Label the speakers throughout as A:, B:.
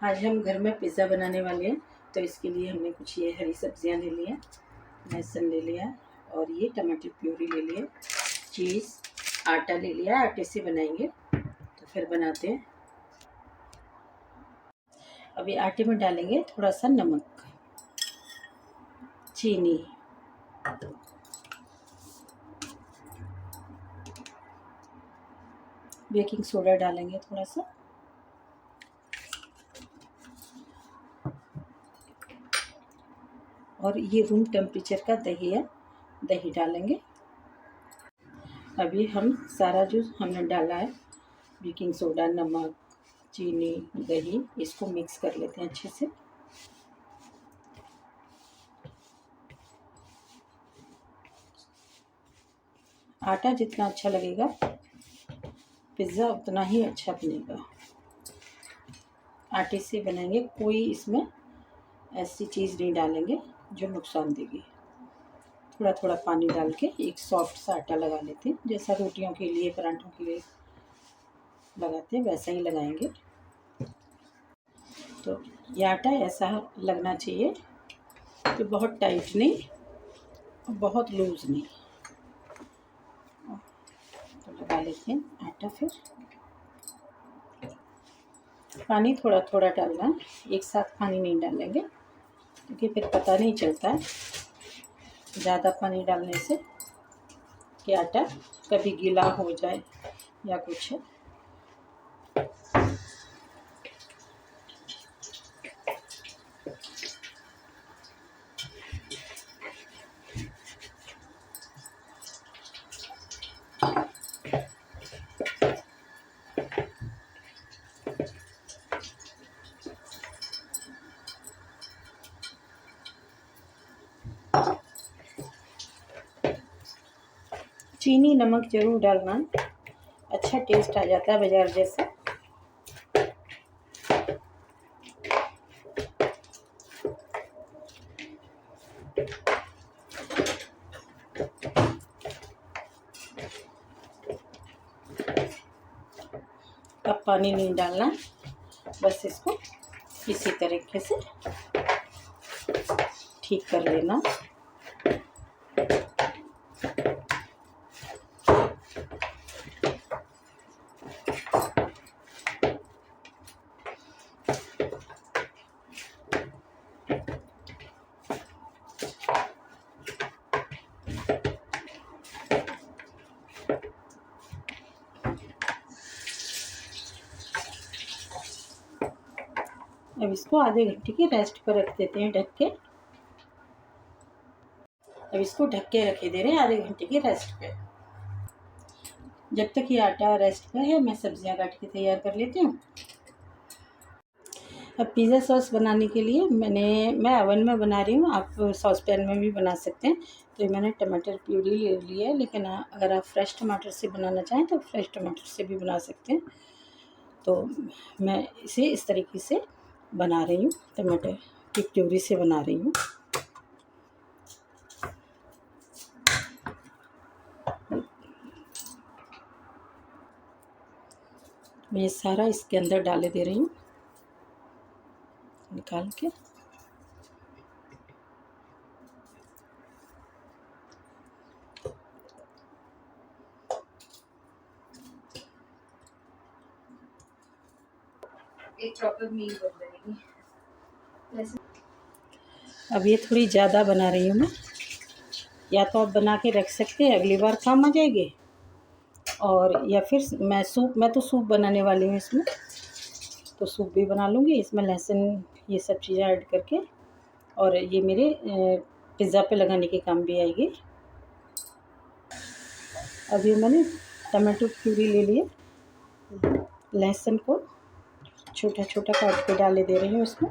A: आज हम घर में पिज़्ज़ा बनाने वाले हैं, तो इसके लिए हमने कुछ ये हरी सब्जियां ले ली हैं, लहसुन ले लिया और ये टमाटर प्यूरी ले लिया, चीज़, आटा ले लिया। आटे से बनाएंगे, तो फिर बनाते हैं। अभी आटे में डालेंगे थोड़ा सा नमक, चीनी, बेकिंग सोडा डालेंगे थोड़ा सा, और ये रूम टेम्परेचर का दही है, दही डालेंगे। अभी हम सारा जो हमने डाला है, बेकिंग सोडा, नमक, चीनी, दही, इसको मिक्स कर लेते हैं अच्छे से। आटा जितना अच्छा लगेगा पिज़्ज़ा उतना ही अच्छा बनेगा। आटे से बनाएंगे, कोई इसमें ऐसी चीज़ नहीं डालेंगे जो नुकसान देगी। थोड़ा थोड़ा पानी डाल के एक सॉफ्ट सा आटा लगा लेते हैं, जैसा रोटियों के लिए, पराठों के लिए लगाते हैं वैसा ही लगाएंगे। तो ये आटा ऐसा लगना चाहिए कि बहुत टाइट नहीं, बहुत लूज़ नहीं। तो लगा लेते हैं आटा। फिर पानी थोड़ा थोड़ा डालना, एक साथ पानी नहीं डालेंगे क्योंकि फिर पता नहीं चलता है ज़्यादा पानी डालने से कि आटा कभी गीला हो जाए या कुछ है। चीनी नमक ज़रूर डालना, अच्छा टेस्ट आ जाता है बाजार जैसा। अब पानी नहीं डालना, बस इसको इसी तरीके से ठीक कर लेना। अब इसको आधे घंटे के रेस्ट पर रख देते हैं ढक के। अब इसको ढक के रखे दे रहे हैं आधे घंटे के रेस्ट पे। जब तक ये आटा रेस्ट पर है, मैं सब्जियां काट के तैयार कर लेती हूँ। अब पिज़्ज़ा सॉस बनाने के लिए मैं ओवन में बना रही हूँ, आप सॉस पैन में भी बना सकते हैं। तो मैंने टमाटर प्यूरी ले लिया है, लेकिन अगर आप फ्रेश टमाटर से बनाना चाहें तो फ्रेश टमाटर से भी बना सकते हैं। तो मैं इसे इस तरीके से बना रही हूँ, टमाटर की प्यूरी से बना रही हूँ। मैं ये सारा इसके अंदर डाले दे रही हूँ निकाल के। एक प्रॉपर मील बन जाएगी। अब ये थोड़ी ज़्यादा बना रही हूँ मैं, या तो आप बना के रख सकते हैं, अगली बार काम आ जाएगी, और या फिर मैं तो सूप बनाने वाली हूँ इसमें, तो सूप भी बना लूँगी इसमें, लहसुन ये सब चीज़ें ऐड करके, और ये मेरे पिज़्ज़ा पे लगाने के काम भी आएगी। अभी मैंने टमाटो प्यूरी ले लिए, लहसुन को छोटा छोटा काट के डाले दे रही हूँ इसमें।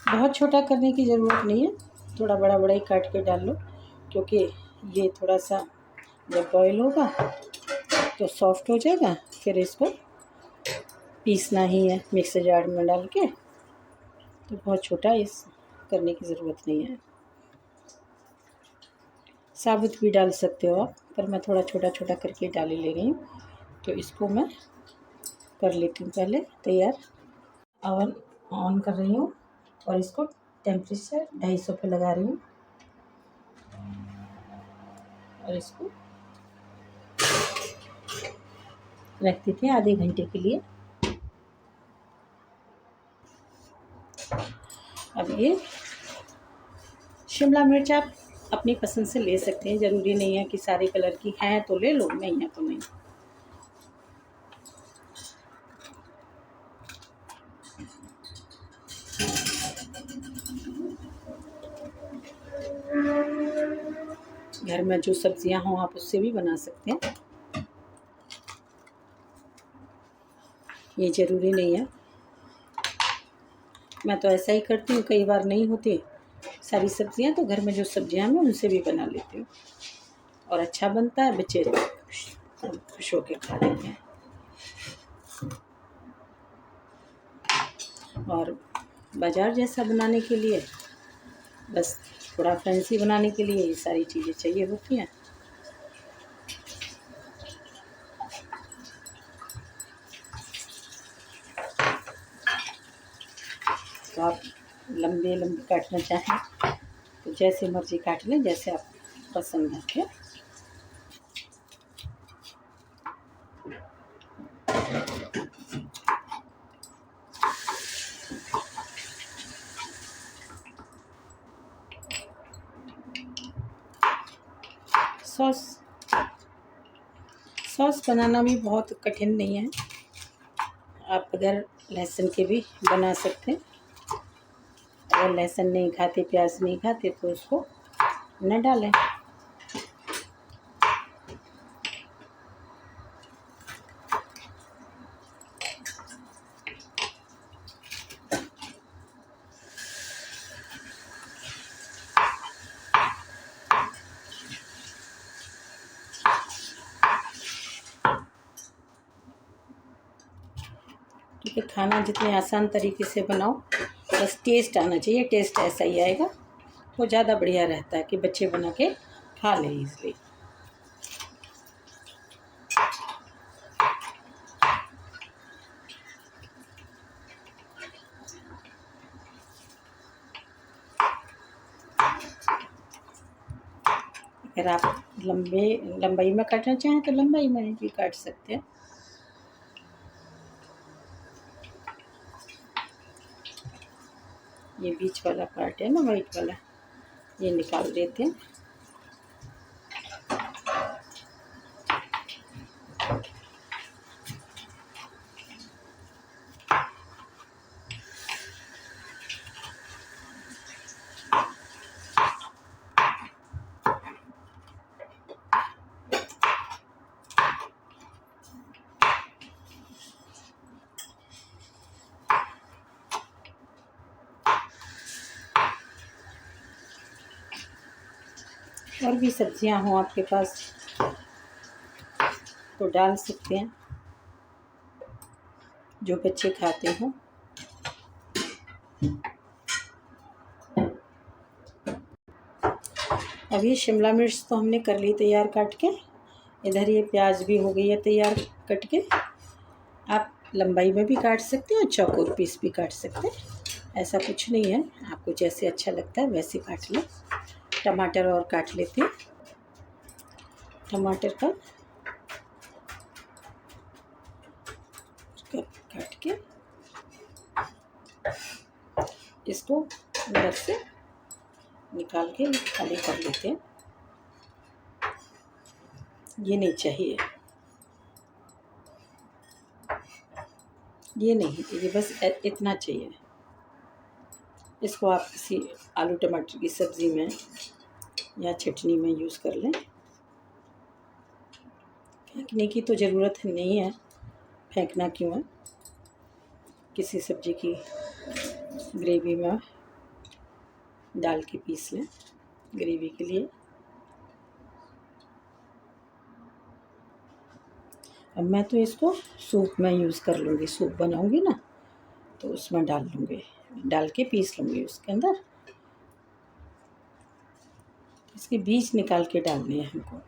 A: बहुत छोटा करने की ज़रूरत नहीं है, थोड़ा बड़ा बड़ा ही काट के डाल लो, क्योंकि ये थोड़ा सा जब बॉईल होगा तो सॉफ्ट हो जाएगा। फिर इसको पीसना ही है मिक्सर जार में डाल के, तो बहुत छोटा इस करने की ज़रूरत नहीं है। साबुत भी डाल सकते हो आप, पर मैं थोड़ा छोटा छोटा करके डाल ही ले रही हूँ। तो इसको मैं कर लेती हूँ पहले तैयार। ओवन ऑन कर रही हूँ और इसको टेम्परेचर 250 पे लगा रही हूँ और इसको रख देते हैं आधे घंटे के लिए। अब ये शिमला मिर्च आप अपनी पसंद से ले सकते हैं, ज़रूरी नहीं है कि सारे कलर की हैं तो ले लो, नहीं है तो नहीं। घर में जो सब्जियां हों आप उससे भी बना सकते हैं, ये ज़रूरी नहीं है। मैं तो ऐसा ही करती हूँ, कई बार नहीं होती सारी सब्जियां तो घर में जो सब्जियां मैं उनसे भी बना लेती हूँ और अच्छा बनता है, बच्चे खुश होकर खा लेते हैं। और बाज़ार जैसा बनाने के लिए, बस थोड़ा फैंसी बनाने के लिए ये सारी चीज़ें चाहिए होती हैं। तो आप लंबे लंबे काटना चाहें तो जैसे मर्ज़ी काट लें, जैसे आप पसंद है। सॉस बनाना भी बहुत कठिन नहीं है। आप अगर लहसुन के भी बना सकते हैं, अगर लहसुन नहीं खाते, प्याज नहीं खाते तो उसको न डालें। क्योंकि खाना जितने आसान तरीके से बनाओ, बस टेस्ट आना चाहिए, टेस्ट ऐसा ही आएगा वो ज़्यादा बढ़िया रहता है कि बच्चे बना के खा लें इसलिए। अगर आप लंबाई में काटना चाहें तो लंबाई में भी काट सकते हैं। ये बीच वाला पार्ट है ना, वाइट वाला, ये निकाल देते हैं। और भी सब्जियां हों आपके पास तो डाल सकते हैं, जो बच्चे खाते हों। अब ये शिमला मिर्च तो हमने कर ली तैयार काट के, इधर ये प्याज भी हो गई है तैयार कट के। आप लंबाई में भी काट सकते हैं और चौकोर पीस भी काट सकते हैं, ऐसा कुछ नहीं है, आपको जैसे अच्छा लगता है वैसे काट लें। टमाटर और काट लेते हैं, टमाटर का काट के इसको अंदर से निकाल के खाली कर लेते हैं। ये नहीं चाहिए, ये नहीं, ये बस इतना चाहिए। इसको आप किसी आलू टमाटर की सब्ज़ी में या चटनी में यूज़ कर लें। फेंकने की तो ज़रूरत नहीं है, फेंकना क्यों है। किसी सब्ज़ी की ग्रेवी में डाल के पीस लें ग्रेवी के लिए। अब मैं तो इसको सूप में यूज़ कर लूँगी, सूप बनाऊँगी ना तो उसमें डाल लूँगी, डाल के पीस लूँगी उसके अंदर। इसके बीज निकाल के डालने हैं हमको।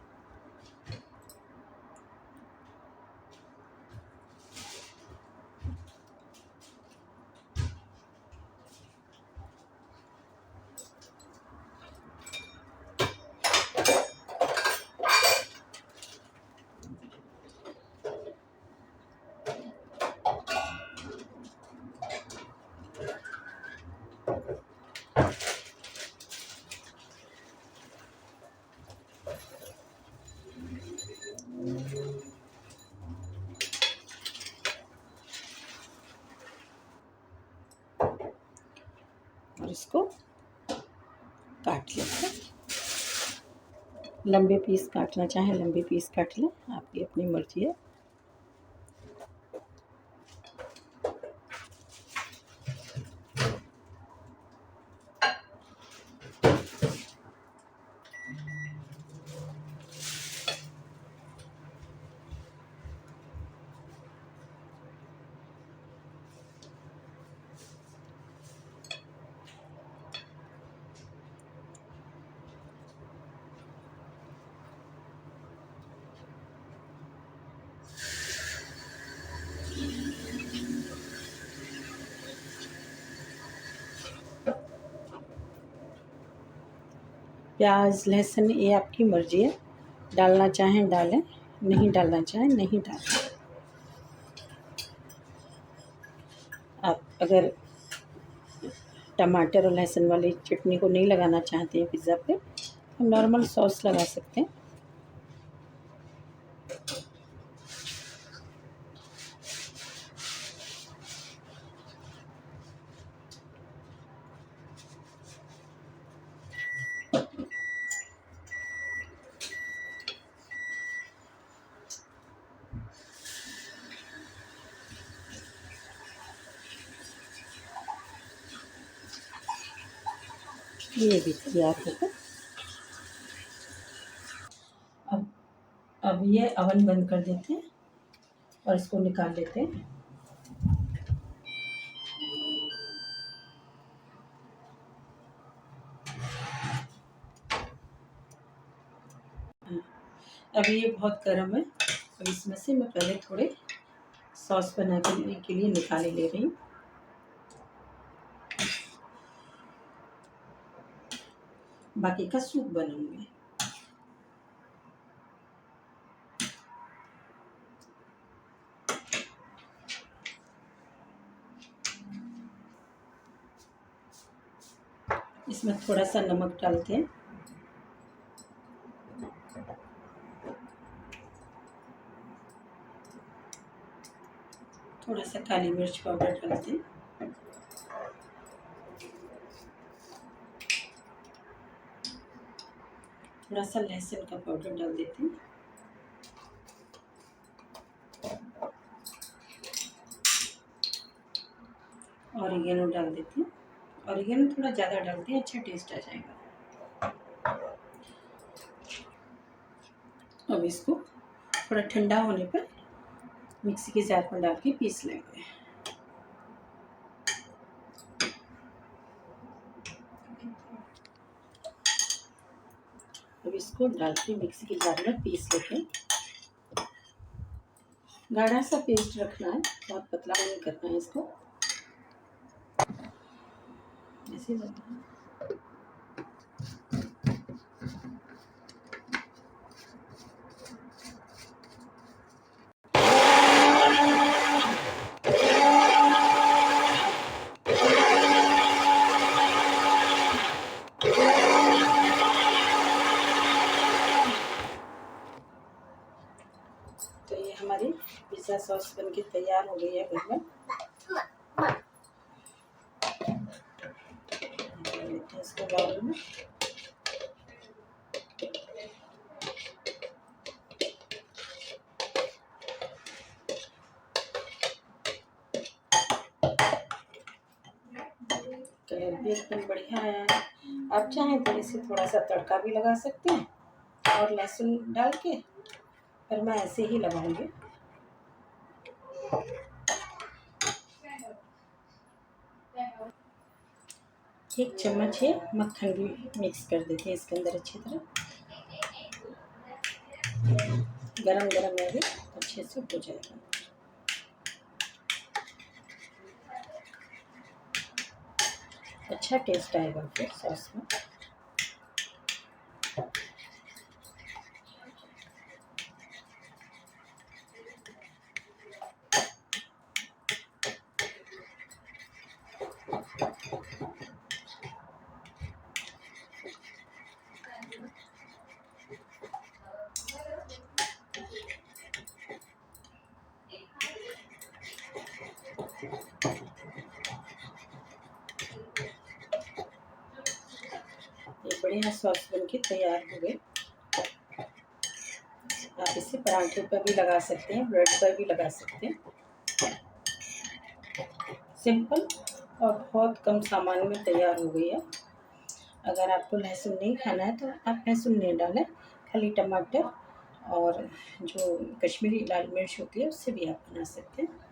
A: और इसको काट लेते हैं। लंबे पीस काटना चाहें लंबे पीस काट लें, आपकी अपनी मर्जी है। प्याज लहसुन ये आपकी मर्ज़ी है, डालना चाहें डालें, नहीं डालना चाहें नहीं डालें। आप अगर टमाटर और लहसुन वाली चटनी को नहीं लगाना चाहते हैं पिज़्ज़ा पे, तो नॉर्मल सॉस लगा सकते हैं। ये भी तैयार होगा। अब ये अवन बंद कर देते हैं और इसको निकाल लेते हैं। अब ये बहुत गर्म है, अब इसमें से मैं पहले थोड़े सॉस बनाने के लिए निकाले ले रही हूँ। बाकी का सूप बनाऊंगी। इसमें थोड़ा सा नमक डालते हैं, थोड़ा सा काली मिर्च पाउडर डालते हैं, थोड़ा सा लहसुन का पाउडर डाल देते हैं, ऑरिगेनो डाल देते हैं। ऑरिगेनो थोड़ा ज़्यादा डालते हैं, अच्छा टेस्ट आ जाएगा। अब इसको थोड़ा ठंडा होने पर मिक्सी के जार में डाल के पीस लेंगे। अब इसको डाल के मिक्सी के जार में पीस लेते हैं। गाढ़ा सा पेस्ट रखना है, बहुत पतला नहीं करना है इसको, ऐसे रखना है। तो ये हमारी पिज़्ज़ा सॉस बनके तैयार हो गई है घर में। लेते हैं इसको बाउल में। कलर भी एकदम बढ़िया आया है। आप चाहें तो इसे थोड़ा सा तड़का भी लगा सकते हैं और लहसुन डाल के, पर मैं ऐसे ही लगाऊंगी। 1 चम्मच ये मक्खन भी मिक्स कर देते हैं इसके अंदर अच्छी तरह। गरम गरम में भी अच्छे से हो जाएगा। अच्छा टेस्ट आएगा फिर सॉस में। ये बढ़िया सॉस बनके तैयार हो गए। आप इसे पराठे पर भी लगा सकते हैं, ब्रेड पर भी लगा सकते हैं। सिंपल और बहुत कम सामान में तैयार हो गई है। अगर आपको लहसुन नहीं खाना है तो आप लहसुन नहीं डालें, खाली टमाटर और जो कश्मीरी लाल मिर्च होती है उससे भी आप बना सकते हैं।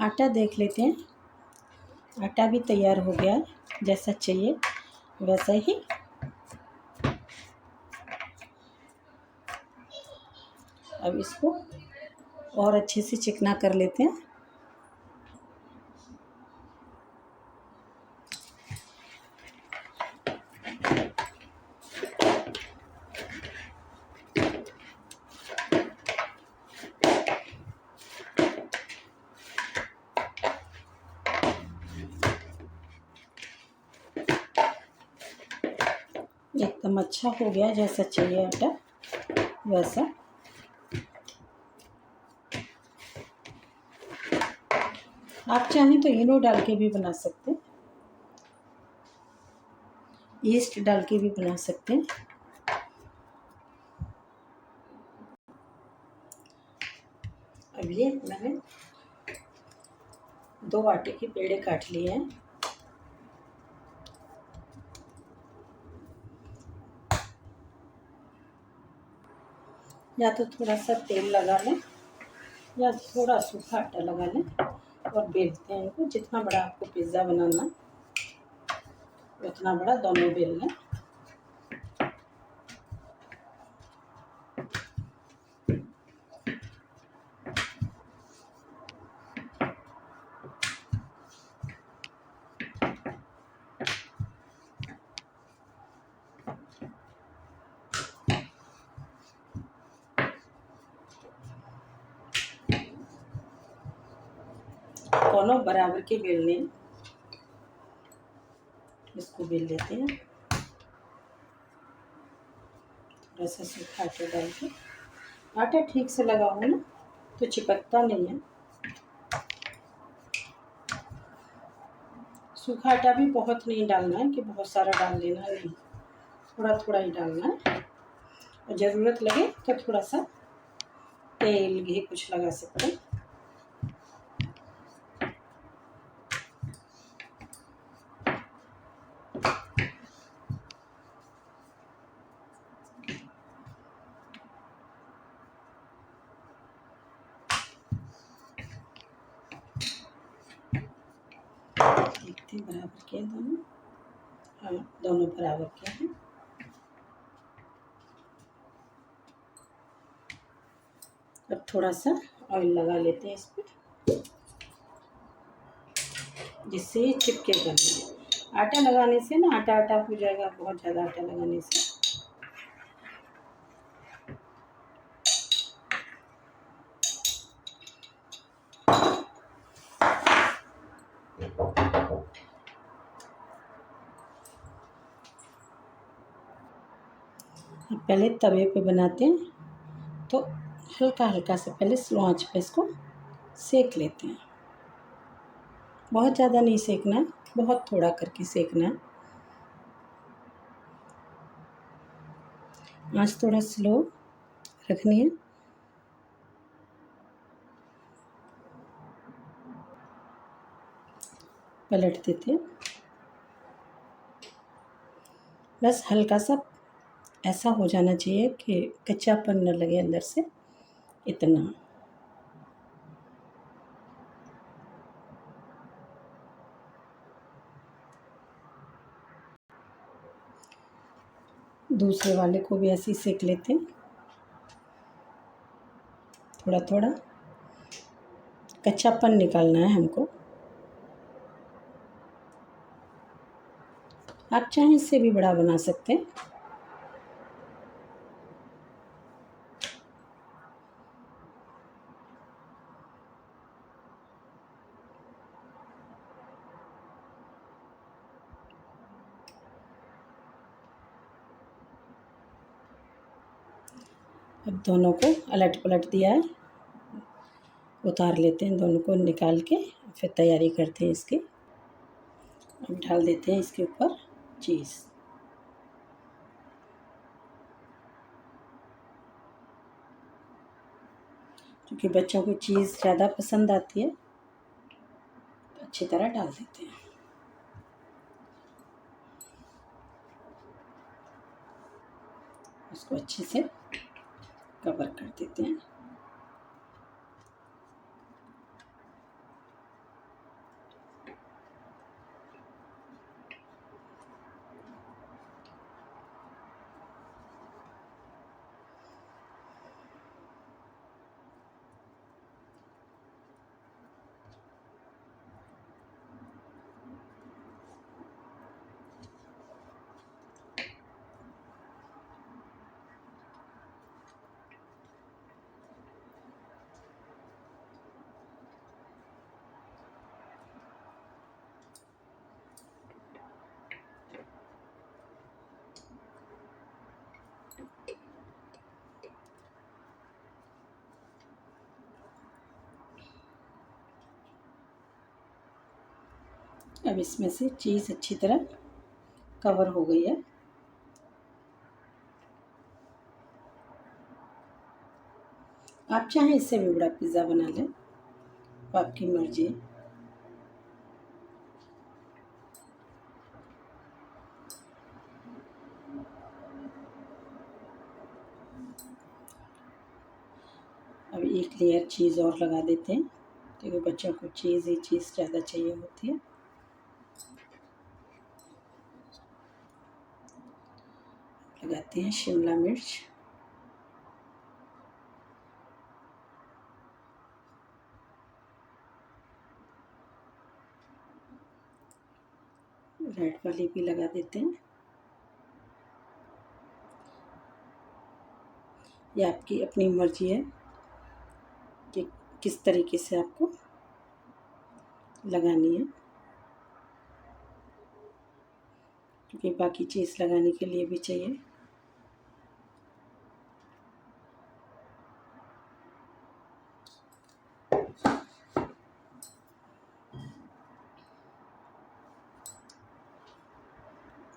A: आटा देख लेते हैं। आटा भी तैयार हो गया है, जैसा चाहिए वैसा ही। अब इसको और अच्छे से चिकना कर लेते हैं। एकदम अच्छा हो गया, जैसा चाहिए आटा वैसा। आप चाहें तो इनो डाल के भी बना सकते हैं, ईस्ट डाल के भी बना सकते हैं। अब ये मैंने 2 आटे के पेड़े काट लिए हैं। या तो थोड़ा सा तेल लगा लें या थोड़ा सूखा आटा लगा लें और बेलते हैं इनको। जितना बड़ा आपको पिज़्ज़ा बनाना उतना बड़ा दोनों बेल लें। दोनों बराबर के बेलने, इसको बेल लेते हैं। थोड़ा सा सूखा आटा डाल के, आटा ठीक से लगा हो ना तो चिपकता नहीं है। सूखा आटा भी बहुत नहीं डालना है कि बहुत सारा डाल देना है, नहीं, थोड़ा थोड़ा ही डालना है। और ज़रूरत लगे तो थोड़ा सा तेल घी कुछ लगा सकते हैं। देखते हैं बराबर के दोनों। हाँ, दोनों बराबर के हैं। अब थोड़ा सा ऑयल लगा लेते हैं इस पर, जिससे ये चिपकेगा नहीं। आटा लगाने से ना आटा आटा हो जाएगा, बहुत ज़्यादा आटा लगाने से। पहले तवे पे बनाते हैं तो हल्का हल्का से पहले स्लो आंच पे इसको सेक लेते हैं। बहुत ज़्यादा नहीं सेकना है, बहुत थोड़ा करके सेकना है। आंच थोड़ा स्लो रखनी है। पलट देते हैं। बस हल्का सा ऐसा हो जाना चाहिए कि कच्चापन न लगे अंदर से, इतना। दूसरे वाले को भी ऐसे ही सेक लेते हैं, थोड़ा थोड़ा कच्चापन निकालना है हमको। आप चाहें इससे भी बड़ा बना सकते हैं। अब दोनों को अलट पलट दिया है, उतार लेते हैं दोनों को निकाल के, फिर तैयारी करते हैं इसकी। अब डाल देते हैं इसके ऊपर चीज़। क्योंकि बच्चों को चीज़ ज़्यादा पसंद आती है, तो अच्छी तरह डाल देते हैं। उसको अच्छे से कवर कर देते हैं। अब इसमें से चीज़ अच्छी तरह कवर हो गई है। आप चाहें इससे भी बड़ा पिज़्ज़ा बना लें, आपकी मर्जी है। अब एक लेयर चीज़ और लगा देते हैं, क्योंकि बच्चों को चीज़ ही चीज़ ज़्यादा चाहिए होती है। लगाते हैं शिमला मिर्च, रेड वाली भी लगा देते हैं। ये आपकी अपनी मर्जी है कि किस तरीके से आपको लगानी है, क्योंकि बाकी चीज़ लगाने के लिए भी चाहिए।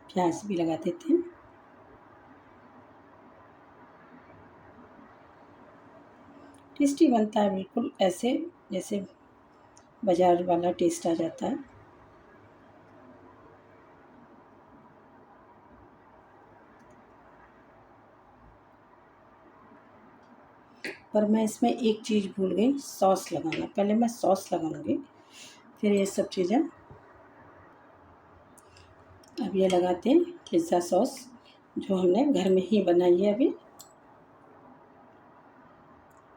A: प्याज भी लगा देते हैं। टेस्टी बनता है, बिल्कुल ऐसे जैसे बाजार वाला टेस्ट आ जाता है। पर मैं इसमें एक चीज़ भूल गई, सॉस लगाना। पहले मैं सॉस लगाऊंगी, फिर ये सब चीज़ें। अब ये लगाते हैं पिज़्ज़ा सॉस, जो हमने घर में ही बनाई है। अभी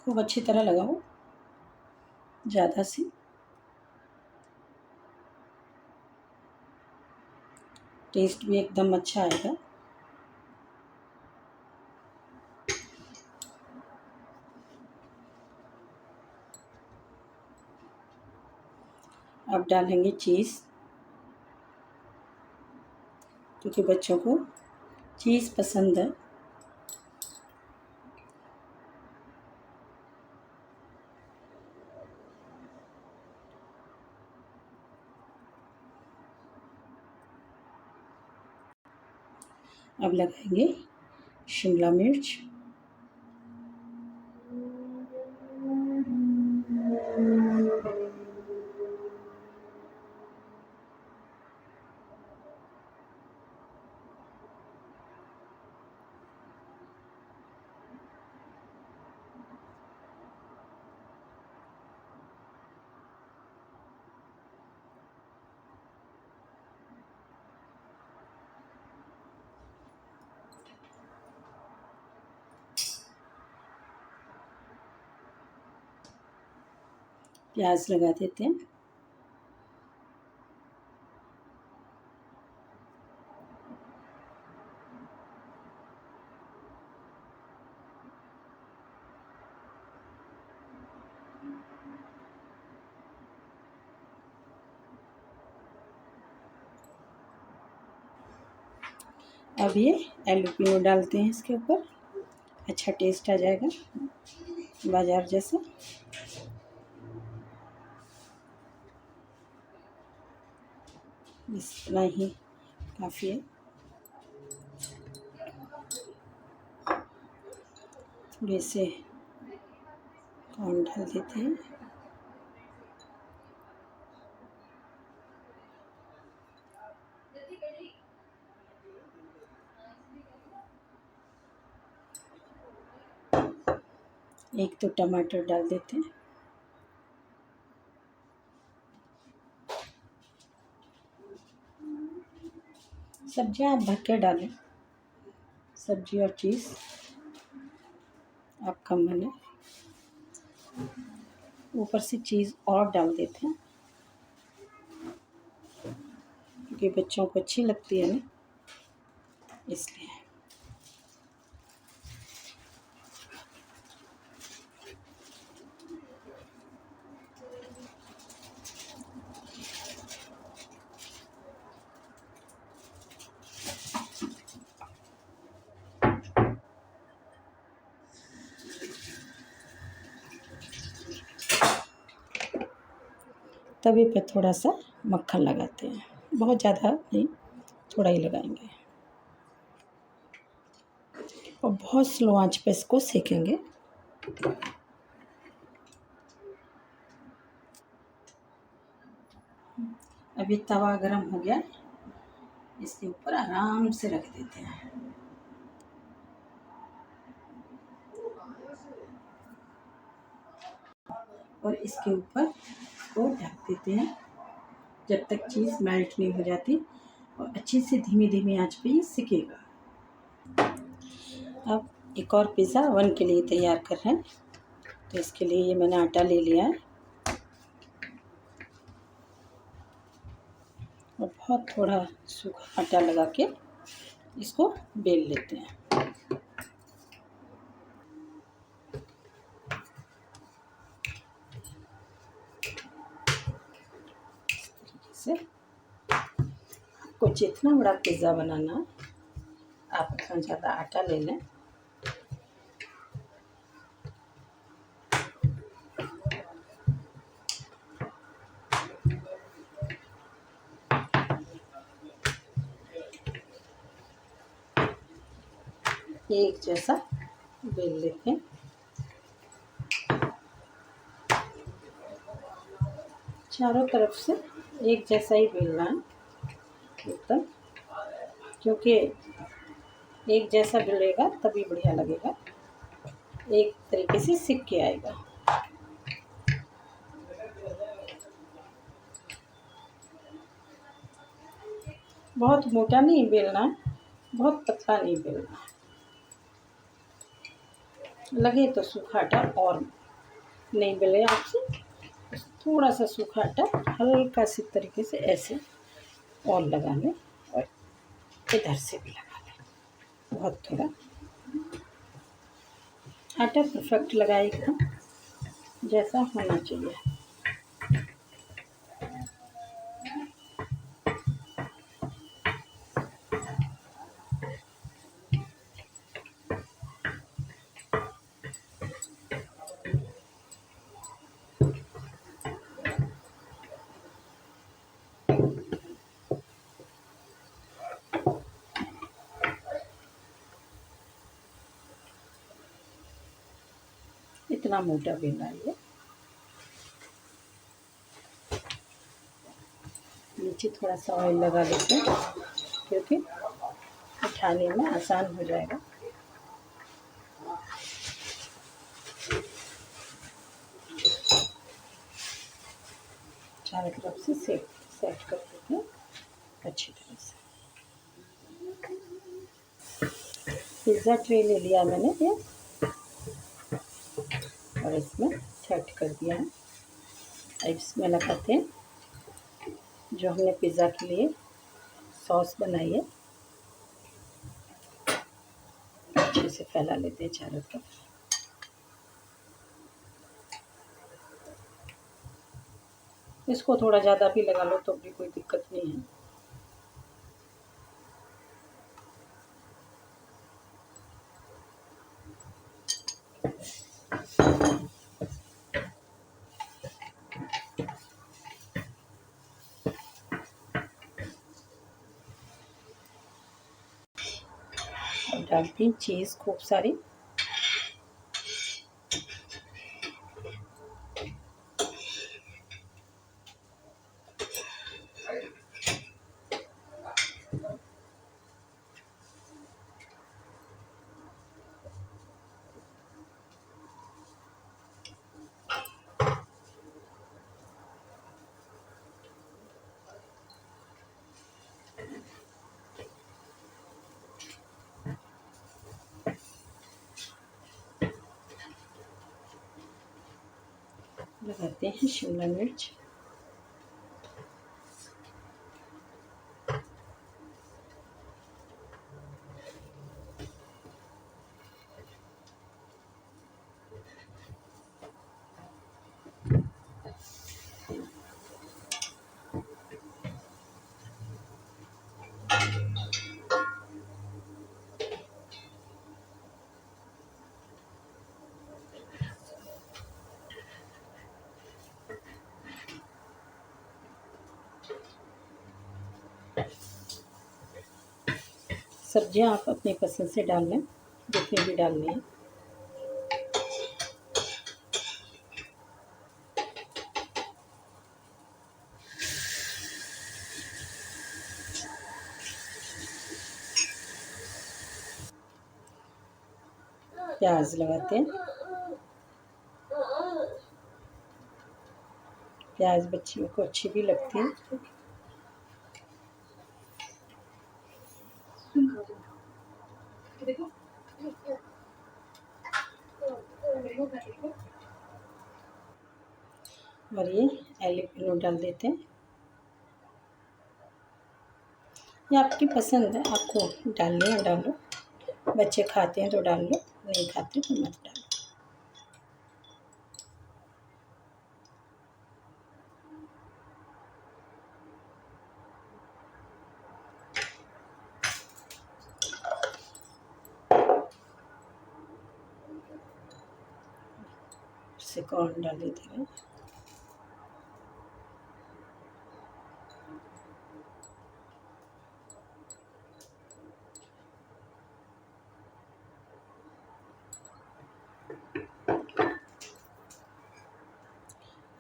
A: खूब अच्छी तरह लगाओ, ज़्यादा सी। टेस्ट भी एकदम अच्छा आएगा। अब डालेंगे चीज़, क्योंकि बच्चों को चीज़ पसंद है। अब लगाएंगे शिमला मिर्च, प्याज लगा देते हैं। अब ये आलू पिनो डालते हैं इसके ऊपर, अच्छा टेस्ट आ जाएगा बाजार जैसा। इतना ही काफ़ी है। थोड़े से कॉर्न डाल देते हैं। एक तो टमाटर डाल देते हैं। सब्जियां आप भर के डालें, सब्जी और चीज़ आपका मन है। ऊपर से चीज़ और डाल देते हैं क्योंकि बच्चों को अच्छी लगती है ना, इसलिए। तवे पे थोड़ा सा मक्खन लगाते हैं, बहुत ज़्यादा नहीं, थोड़ा ही लगाएंगे और बहुत स्लो आंच पे इसको सेकेंगे। अभी तवा गरम हो गया, इसके ऊपर आराम से रख देते हैं। और इसके ऊपर को ढक देते हैं जब तक चीज़ मेल्ट नहीं हो जाती, और अच्छी से धीमी धीमी आंच पे ये सिकेगा। अब एक और पिज़्ज़ा ओवन के लिए तैयार कर रहे हैं, तो इसके लिए ये मैंने आटा ले लिया है और बहुत थोड़ा सूखा आटा लगा के इसको बेल लेते हैं। से आपको जितना बड़ा पिज़्ज़ा बनाना, आप उतना ज़्यादा आटा ले लें। एक जैसा बेल लेते हैं। चारों तरफ से एक जैसा ही बेलना है एकदम, क्योंकि एक जैसा बेलेगा तभी बढ़िया लगेगा, एक तरीके से सिक के आएगा। बहुत मोटा नहीं बेलना है, बहुत पतला नहीं बेलना है। लगे तो सूखा आटा और नहीं बेले आपसे, थोड़ा सा सूखा आटा हल्का सी तरीके से ऐसे और लगा लें, और इधर से भी लगा लें बहुत थोड़ा। आटा परफेक्ट लगाएगा जैसा होना चाहिए। इतना मोटा बेलना है। नीचे थोड़ा सा ऑयल लगा लेते हैं क्योंकि उठाने में आसान हो जाएगा। चारों तरफ से सेट कर देते हैं अच्छी तरह से। पिज़्ज़ा ट्रे ले लिया मैंने ये, और इसमें सेट कर दिया है। अब इसमें लगाते हैं जो हमने पिज़्ज़ा के लिए सॉस बनाई है, अच्छे से फैला लेते हैं चारों तरफ। इसको थोड़ा ज़्यादा भी लगा लो तो भी कोई दिक्कत नहीं है। अब डालती हूँ चीज़ खूब सारी। लगाते हैं शिमला मिर्च। सब्जियां आप अपनी पसंद से डाल लें, जितनी भी डालनी है। प्याज लगाते हैं। प्याज बच्चियों को अच्छी भी लगती है। और ये एलिपिनो डाल देते हैं। ये आपकी पसंद है, आपको डालनी है डालो। बच्चे खाते हैं तो डाल लो, नहीं खाते तो मत डालो। इससे कॉर्न डाल देते हैं।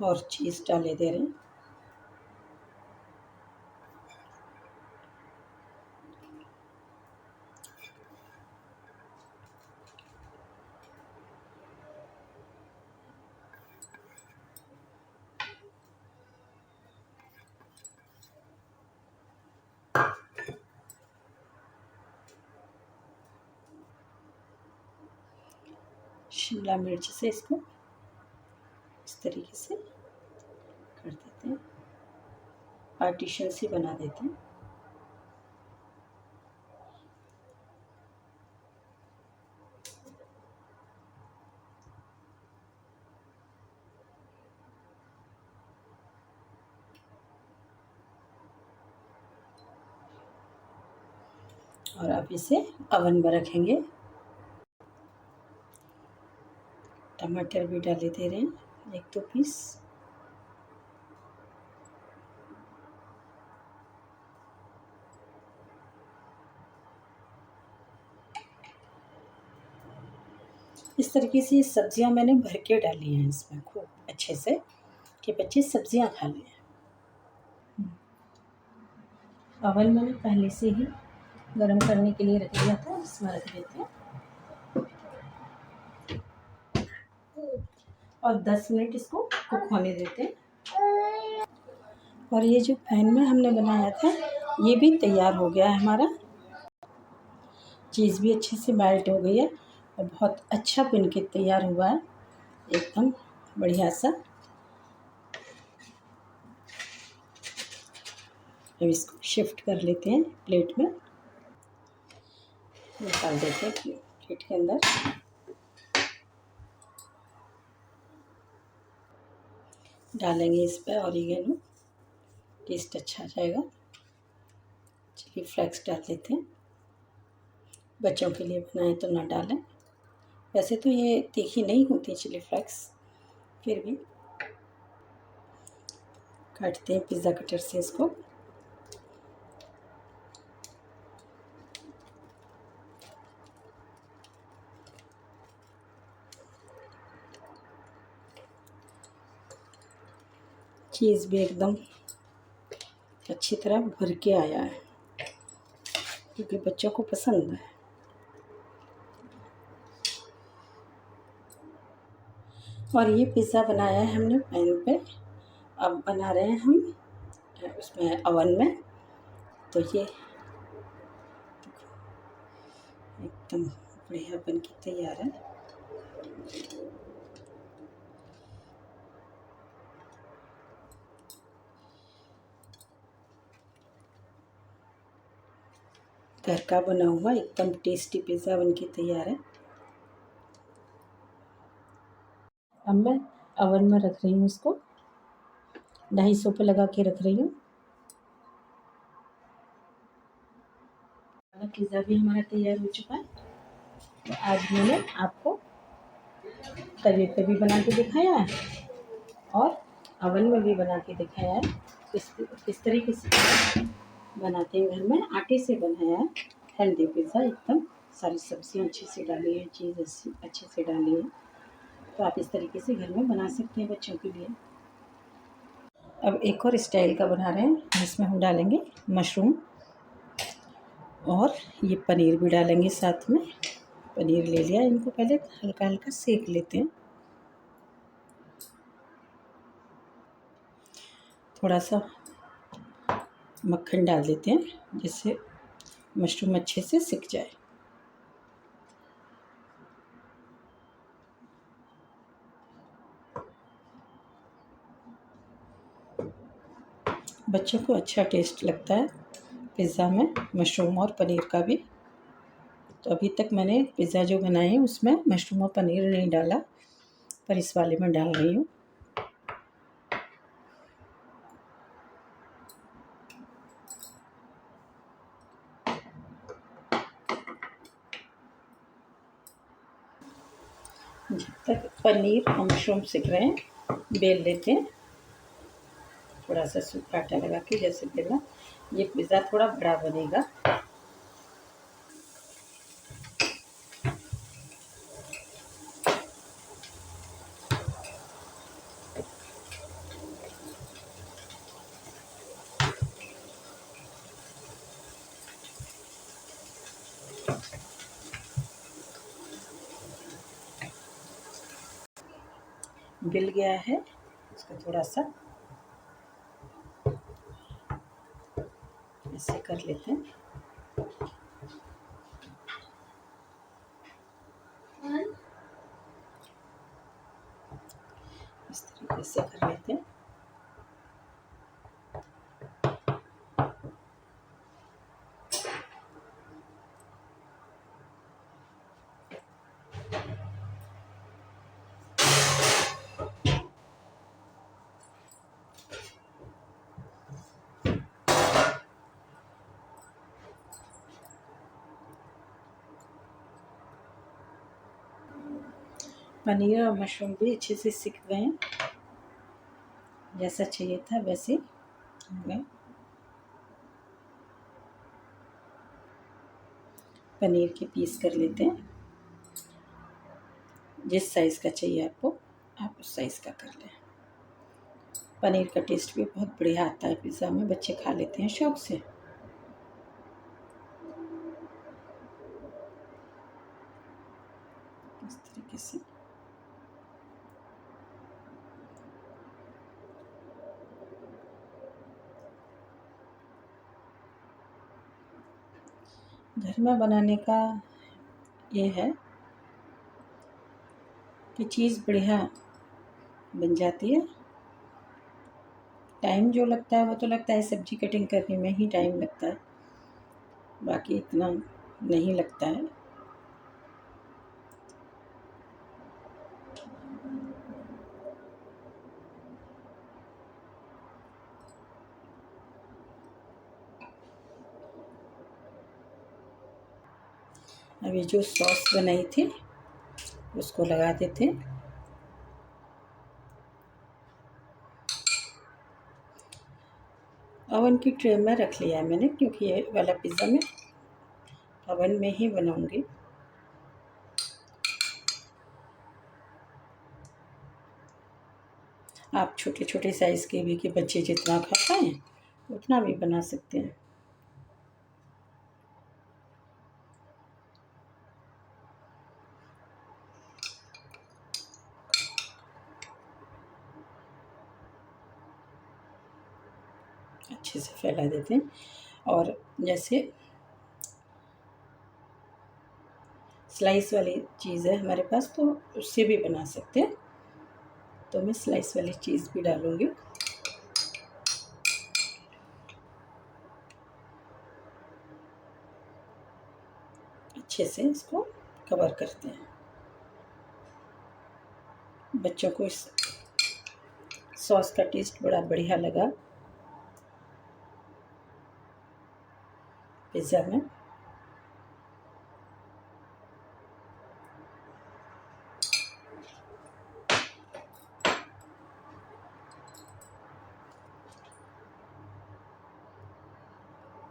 A: और चीज़ डाले दे रहे हैं। शिमला मिर्च से इसको इस तरीके से कर देते हैं, पार्टीशन सी बना देते हैं। और अब इसे ओवन में रखेंगे। टमाटर भी डाले दे रहे हैं, 1-2 पीस। इस तरीके से सब्जियां मैंने भर के डाली हैं इसमें खूब अच्छे से, कि बच्चे सब्जियां खा लें। ओवन मैंने पहले से ही गरम करने के लिए रख दिया था, इसमें रख देते हैं और 10 मिनट इसको कुक होने देते हैं। और ये जो पैन में हमने बनाया था ये भी तैयार हो गया है हमारा। चीज़ भी अच्छे से मेल्ट हो गई है और बहुत अच्छा बन के तैयार हुआ है, एकदम बढ़िया सा। अब इसको शिफ्ट कर लेते हैं प्लेट में, निकाल देते हैं प्लेट के अंदर। डालेंगे इस पर ऑरिगेनो, टेस्ट अच्छा आ जाएगा। चिली फ्लेक्स डाल देते हैं, बच्चों के लिए बनाएं तो ना डालें। वैसे तो ये तीखी नहीं होती चिली फ्लेक्स, फिर भी काटते हैं पिज़्ज़ा कटर से इसको। चीज़ भी एकदम अच्छी तरह भर के आया है, क्योंकि बच्चों को पसंद है। और ये पिज़्ज़ा बनाया है हमने पैन पे, अब बना रहे हैं हम उसमें ओवन में। तो ये एकदम बढ़िया बन के तैयार है। घर का बना हुआ एकदम टेस्टी पिज़्ज़ा बन के तैयार है। अब मैं ओवन में रख रही हूँ इसको, 250 पे लगा के रख रही हूँ। पिज़्ज़ा भी हमारा तैयार हो चुका है। तो आज मैंने आपको तवे पे भी बना के दिखाया है और ओवन में भी बना के दिखाया है। किस तरीके से बनाते हैं घर में, आटे से बनाया है हेल्दी पिज़्ज़ा एकदम। सारी सब्जियां अच्छे से डाली है, चीज़ अच्छे से डाली है। तो आप इस तरीके से घर में बना सकते हैं बच्चों के लिए। अब एक और स्टाइल का बना रहे हैं, जिसमें हम डालेंगे मशरूम और ये पनीर भी डालेंगे साथ में। पनीर ले लिया, इनको पहले हल्का हल्का सेक लेते हैं। थोड़ा सा मक्खन डाल देते हैं, जिससे मशरूम अच्छे से सिक जाए। बच्चों को अच्छा टेस्ट लगता है पिज़्ज़ा में, मशरूम और पनीर का भी। तो अभी तक मैंने पिज़्ज़ा जो बनाए हैं उसमें मशरूम और पनीर नहीं डाला, पर इस वाले में डाल रही हूँ। जब तक पनीर और मशरूम सिक रहे हैं, बेल लेते हैं। थोड़ा सा सूखा आटा लगा के जैसे बेलना, ये पिज़्ज़ा थोड़ा बड़ा बनेगा। बिल गया है, इसको थोड़ा सा ऐसे कर लेते हैं। इस तरीके से कर लेते हैं। पनीर और मशरूम भी अच्छे से सिक गए हैं, जैसा चाहिए था वैसे हो गए। पनीर के पीस कर लेते हैं, जिस साइज़ का चाहिए आपको आप उस साइज़ का कर लें। पनीर का टेस्ट भी बहुत बढ़िया आता है पिज़्ज़ा में, बच्चे खा लेते हैं शौक़ से। इस तरीके से घर में बनाने का ये है कि चीज़ बढ़िया बन जाती है टाइम जो लगता है वो तो लगता है सब्ज़ी कटिंग करने में ही टाइम लगता है, बाकी इतना नहीं लगता है। अभी जो सॉस बनाई थी उसको लगा देते हैं। ओवन की ट्रे में रख लिया है मैंने, क्योंकि ये वाला पिज़्ज़ा मैं ओवन में ही बनाऊंगी। आप छोटे छोटे साइज़ के भी, कि बच्चे जितना खा पाएँ उतना भी बना सकते हैं। अच्छे से फैला देते हैं। और जैसे स्लाइस वाली चीज़ है हमारे पास, तो उससे भी बना सकते हैं। तो मैं स्लाइस वाली चीज़ भी डालूँगी। अच्छे से इसको कवर करते हैं। बच्चों को इस सॉस का टेस्ट बड़ा बढ़िया लगा पिज़्ज़ा में।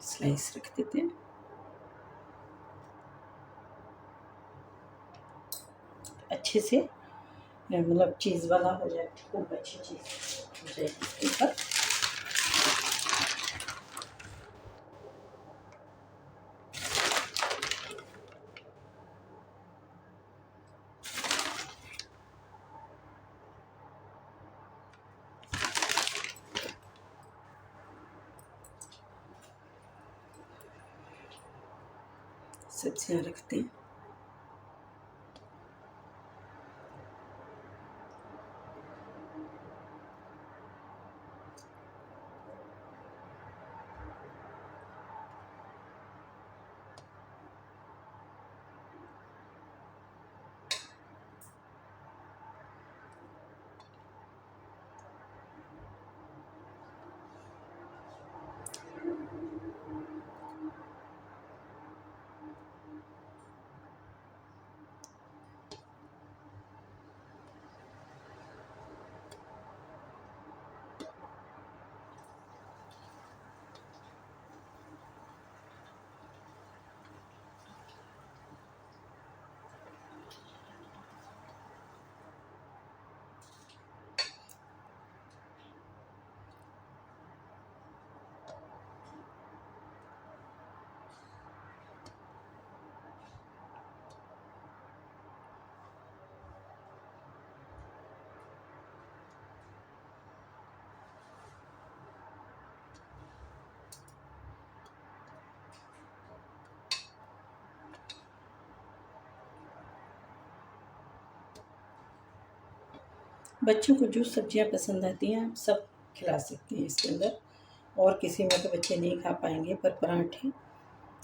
A: स्लाइस रख देते हैं। अच्छे से मतलब चीज़ वाला हो जाए, खूब अच्छी चीज़ हो जाए इसके ऊपर। सब्जियाँ रखते हैं। बच्चों को जो सब्जियां पसंद आती हैं आप सब खिला सकते हैं इसके अंदर। और किसी में तो बच्चे नहीं खा पाएंगे, पर पराठे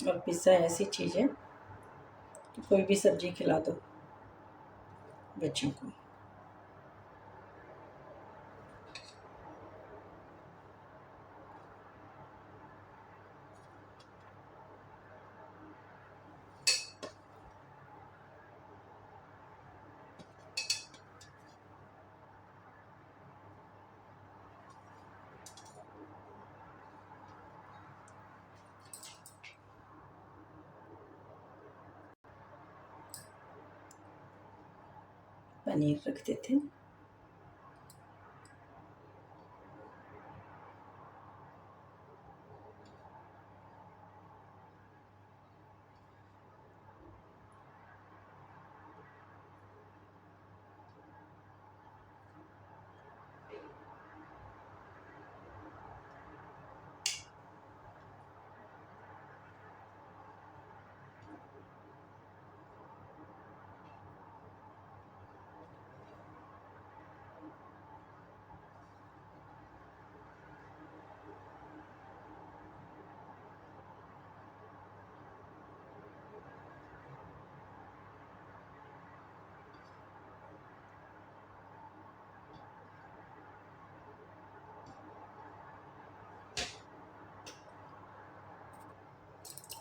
A: और पिज़्ज़ा ऐसी चीज़ है कि कोई भी सब्ज़ी खिला दो बच्चों को। पनीर रख देते हैं।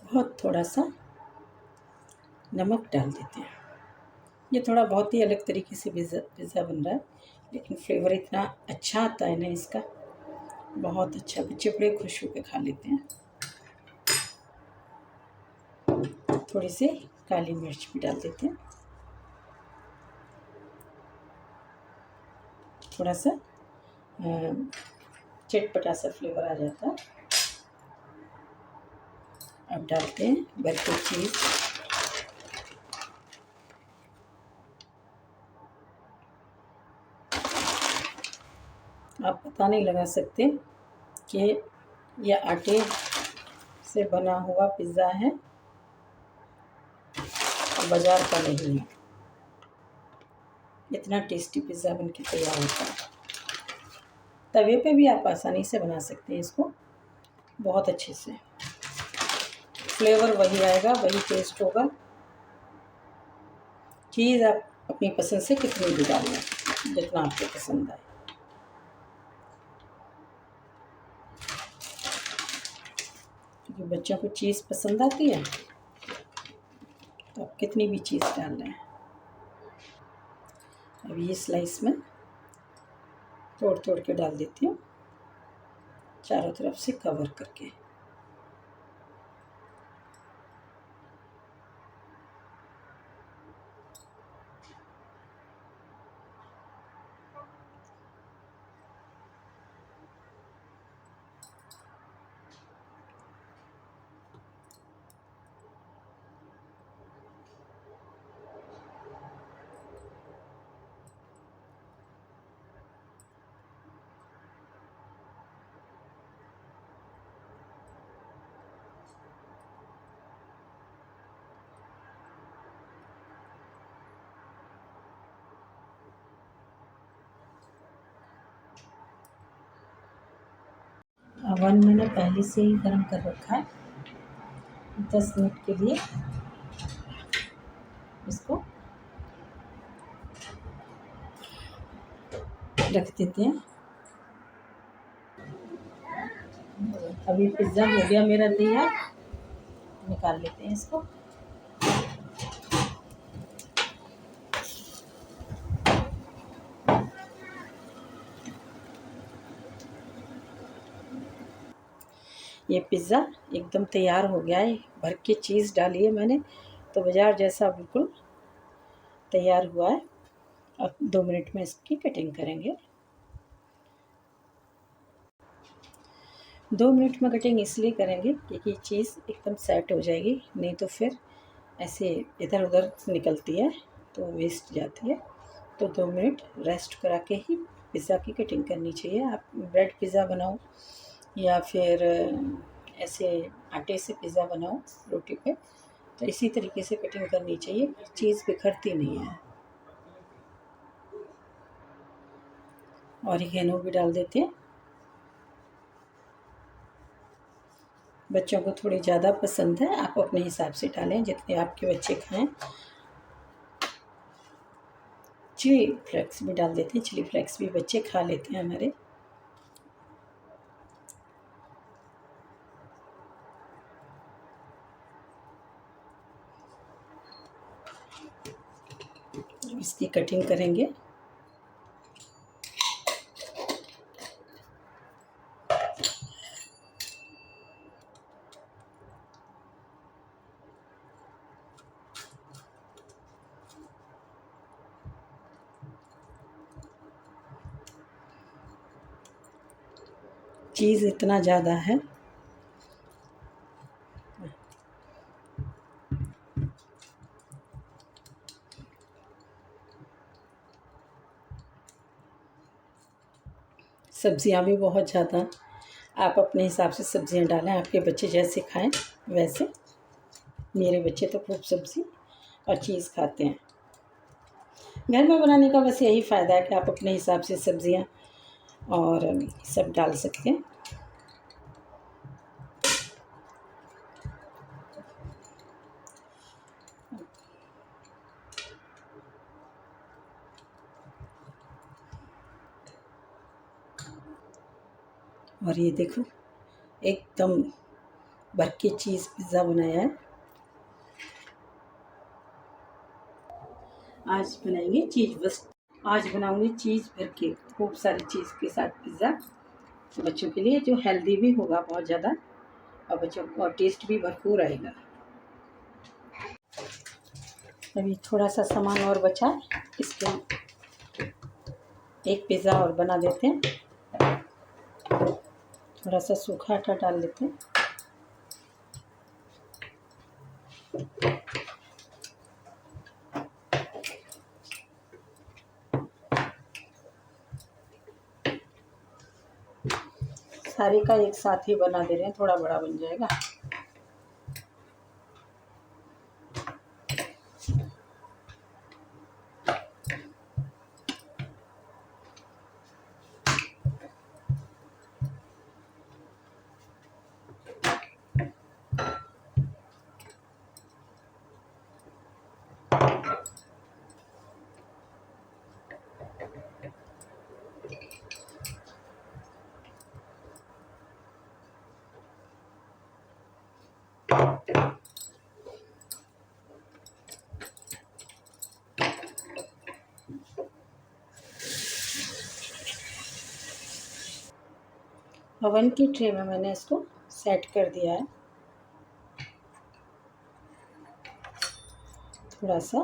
A: बहुत थोड़ा सा नमक डाल देते हैं। ये थोड़ा बहुत ही अलग तरीके से पिज़्ज़ा बन रहा है, लेकिन फ्लेवर इतना अच्छा आता है ना इसका, बहुत अच्छा। बच्चे बड़े खुश होकर खा लेते हैं। थोड़ी सी काली मिर्च भी डाल देते हैं, थोड़ा सा चटपटा सा फ्लेवर आ जाता है। अब डालते हैं बर्गर चीज़। आप पता नहीं लगा सकते कि यह आटे से बना हुआ पिज़्ज़ा है, बाज़ार का नहीं है। इतना टेस्टी पिज़्ज़ा बन के तैयार होता है। तवे पे भी आप आसानी से बना सकते हैं इसको, बहुत अच्छे से। फ्लेवर वही आएगा, वही टेस्ट होगा। चीज़ आप अपनी पसंद से कितनी भी डाल लें, जितना आपको पसंद आए। क्योंकि बच्चों को चीज़ पसंद आती है, तो आप कितनी भी चीज़ डाल लें। अब ये स्लाइस में तोड़ तोड़ के डाल देती हूँ, चारों तरफ से कवर करके। ओवन मैंने पहले से ही गर्म कर रखा है। 10 मिनट के लिए इसको रख देते हैं। अभी पिज़्ज़ा हो गया मेरा तैयार, निकाल लेते हैं इसको। ये पिज़्ज़ा एकदम तैयार हो गया है। भर के चीज़ डाली है मैंने, तो बाज़ार जैसा बिल्कुल तैयार हुआ है। अब 2 मिनट में इसकी कटिंग करेंगे। 2 मिनट में कटिंग इसलिए करेंगे क्योंकि चीज़ एकदम सेट हो जाएगी, नहीं तो फिर ऐसे इधर उधर निकलती है तो वेस्ट जाती है। तो 2 मिनट रेस्ट करा के ही पिज़्ज़ा की कटिंग करनी चाहिए। आप ब्रेड पिज़्ज़ा बनाओ या फिर ऐसे आटे से पिज़्ज़ा बनाओ रोटी पे, तो इसी तरीके से कटिंग करनी चाहिए, चीज़ बिखरती नहीं है। ऑरिगेनो भी डाल देते हैं। बच्चों को थोड़ी ज़्यादा पसंद है, आप अपने हिसाब से डालें जितने आपके बच्चे खाएं। चिली फ्लेक्स भी डाल देते हैं, चिली फ्लेक्स भी बच्चे खा लेते हैं हमारे। इसकी कटिंग करेंगे। चीज़ इतना ज़्यादा है, सब्जियां भी बहुत ज़्यादा। आप अपने हिसाब से सब्जियां डालें, आपके बच्चे जैसे खाएं वैसे। मेरे बच्चे तो खूब सब्ज़ी और चीज़ खाते हैं। घर में बनाने का बस यही फ़ायदा है कि आप अपने हिसाब से सब्जियां और सब डाल सकते हैं। और ये देखो एकदम भर के चीज़ पिज़्ज़ा बनाया है। आज बनाएंगे चीज़ बस। आज बनाऊंगी चीज़ भर के खूब सारी चीज़ के साथ पिज़्ज़ा, बच्चों के लिए, जो हेल्दी भी होगा बहुत ज़्यादा और बच्चों को और टेस्ट भी भरपूर आएगा। अभी थोड़ा सा सामान और बचा है, इसके एक पिज़्ज़ा और बना देते हैं। थोड़ा सा सूखा आटा डाल लेते हैं। सारे का एक साथ ही बना दे रहे हैं, थोड़ा बड़ा बन जाएगा। ओवन की ट्रे में मैंने इसको सेट कर दिया है। थोड़ा सा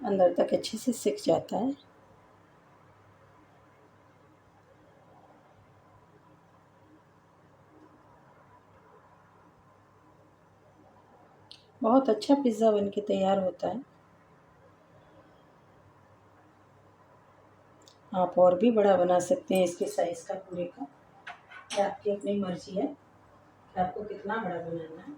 A: अंदर तक अच्छे से सिक जाता है। बहुत अच्छा पिज़्ज़ा बन के तैयार होता है। आप और भी बड़ा बना सकते हैं इसके साइज़ का पूरे का, ये आपकी अपनी मर्ज़ी है कि आपको कितना बड़ा बनाना है।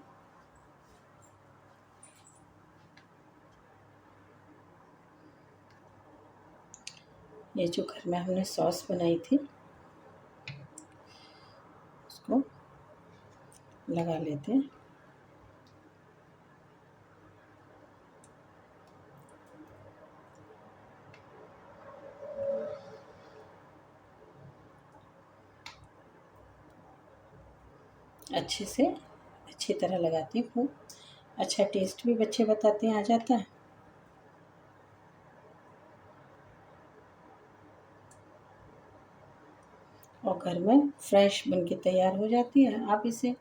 A: ये जो घर में हमने सॉस बनाई थी उसको लगा लेते हैं। अच्छे से अच्छी तरह लगाती हूँ, खूब अच्छा टेस्ट भी बच्चे बताते हैं आ जाता है। और घर में फ्रेश बन के तैयार हो जाती है। आप इसे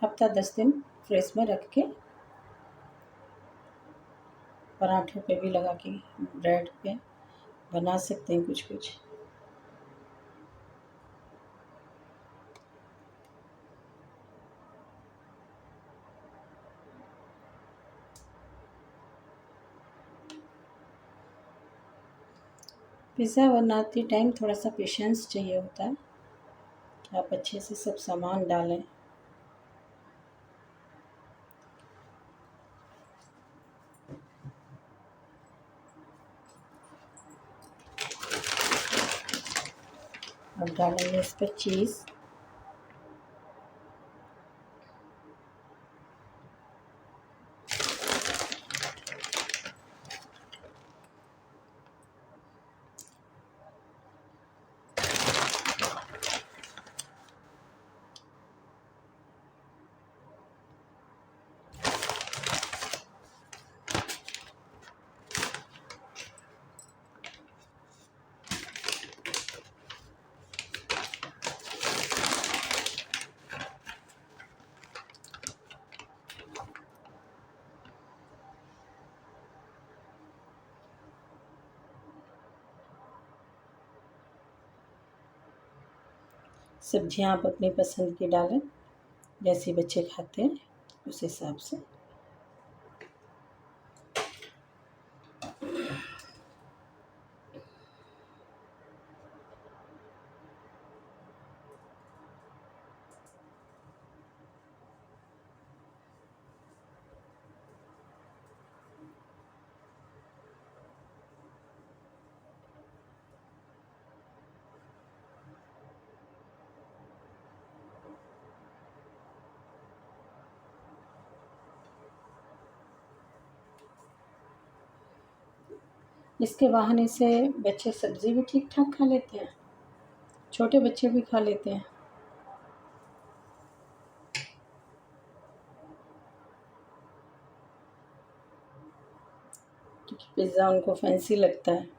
A: हफ्ता 10 दिन फ्रिज में रख के पराठे पे भी लगा के, ब्रेड पे बना सकते हैं कुछ कुछ। पिज़्ज़ा बनाते टाइम थोड़ा सा पेशेंस चाहिए होता है कि आप अच्छे से सब सामान डालें। अब डालेंगे इस पर चीज़। सब्जियां आप अपनी पसंद की डालें, जैसे बच्चे खाते हैं उस हिसाब से। इसके बहाने से बच्चे सब्ज़ी भी ठीक ठाक खा लेते हैं, छोटे बच्चे भी खा लेते हैं। क्योंकि पिज़्ज़ा उनको फैंसी लगता है।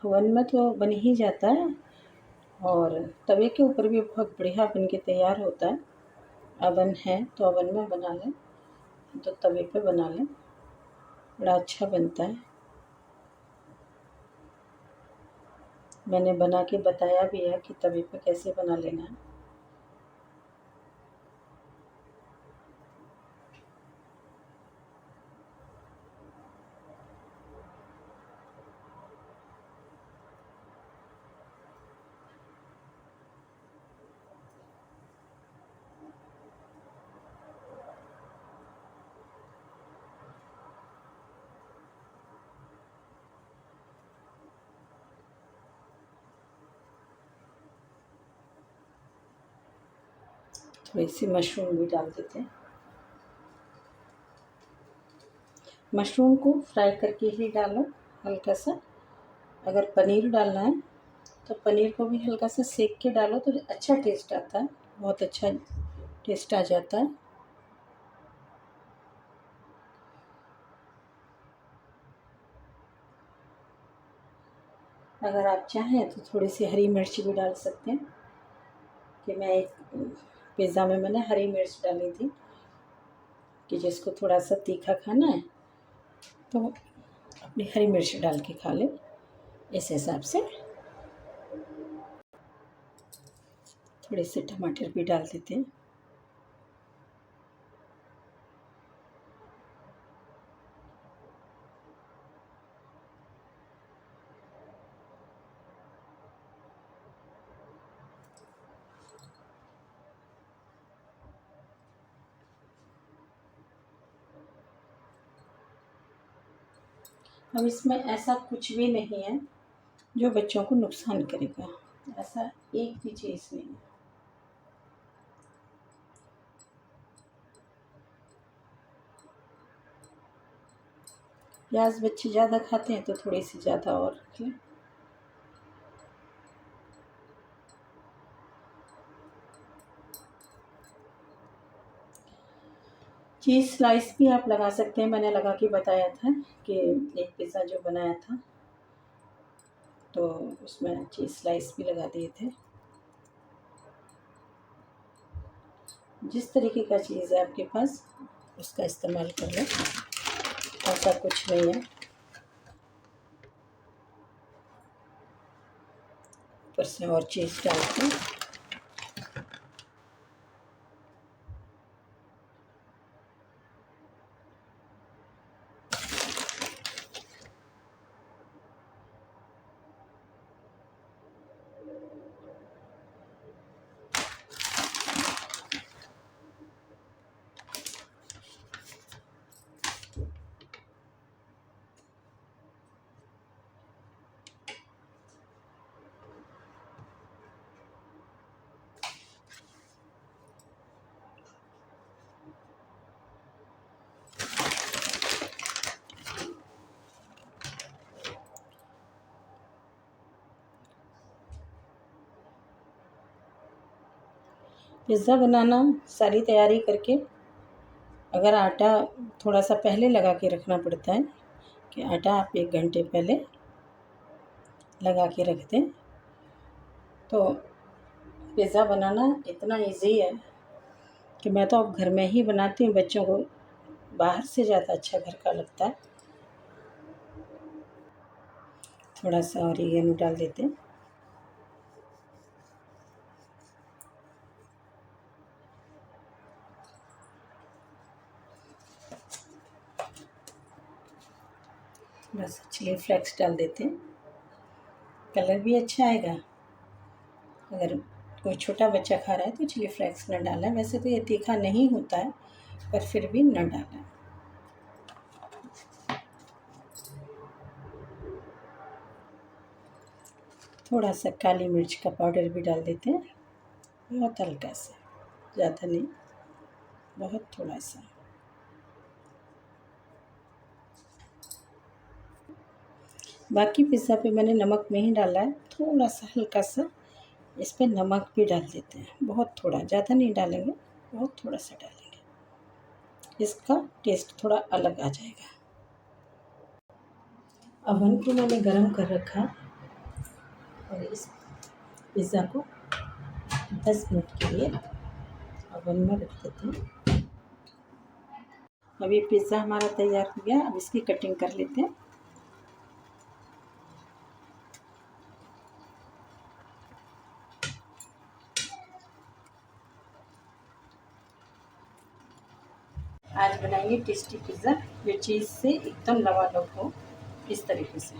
A: ओवन में तो बन ही जाता है और तवे के ऊपर भी बहुत बढ़िया बन के तैयार होता है। अवन है तो अवन में बना लें, तो तवे पे बना लें, बड़ा अच्छा बनता है। मैंने बना के बताया भी है कि तवे पे कैसे बना लेना है। थोड़ी सी मशरूम भी डाल देते हैं। मशरूम को फ्राई करके ही डालो हल्का सा। अगर पनीर डालना है तो पनीर को भी हल्का सा सेक के डालो तो अच्छा टेस्ट आता है, बहुत अच्छा टेस्ट आ जाता है। अगर आप चाहें तो थोड़ी सी हरी मिर्च भी डाल सकते हैं, कि मैं एक पिज़्ज़ा में मैंने हरी मिर्च डाली थी कि जिसको थोड़ा सा तीखा खाना है तो अपनी हरी मिर्च डाल के खा ले, इस हिसाब से। थोड़े से टमाटर भी डाल देते हैं। अब इसमें ऐसा कुछ भी नहीं है जो बच्चों को नुकसान करेगा, ऐसा एक भी चीज़ नहीं है। प्याज बच्चे ज़्यादा खाते हैं तो थोड़ी सी ज़्यादा और रख लें। चीज़ स्लाइस भी आप लगा सकते हैं, मैंने लगा के बताया था कि एक पिज़्ज़ा जो बनाया था तो उसमें चीज़ स्लाइस भी लगा दिए थे। जिस तरीके का चीज़ है आपके पास उसका इस्तेमाल कर लें, ऐसा कुछ नहीं है। ऊपर से और चीज़ डालते हैं। पिज़्ज़ा बनाना सारी तैयारी करके, अगर आटा थोड़ा सा पहले लगा के रखना पड़ता है कि आटा आप 1 घंटे पहले लगा के रख दें, तो पिज़्ज़ा बनाना इतना इजी है कि मैं तो अब घर में ही बनाती हूँ। बच्चों को बाहर से ज़्यादा अच्छा घर का लगता है। थोड़ा सा ऑरिगेनो डाल देते हैं। थोड़ा सा चिली फ्लेक्स डाल देते हैं, कलर भी अच्छा आएगा। अगर कोई छोटा बच्चा खा रहा है तो चिली फ्लेक्स न डालें, वैसे तो ये तीखा नहीं होता है पर फिर भी न डालें। थोड़ा सा काली मिर्च का पाउडर भी डाल देते हैं। बहुत हल्का सा, ज़्यादा नहीं, बहुत थोड़ा सा। बाकी पिज़्ज़ा पे मैंने नमक नहीं डाला है, थोड़ा सा हल्का सा इस पर नमक भी डाल देते हैं, बहुत थोड़ा, ज़्यादा नहीं डालेंगे, बहुत थोड़ा सा डालेंगे, इसका टेस्ट थोड़ा अलग आ जाएगा। अवन को मैंने गरम कर रखा और इस पिज़्ज़ा को 10 मिनट के लिए अवन में रख देते हैं। अब ये पिज़्ज़ा हमारा तैयार हो गया, अब इसकी कटिंग कर लेते हैं। आज बनाएंगे टेस्टी पिज़्ज़ा जो चीज़ से एकदम लबालब हो, इस तरीके से।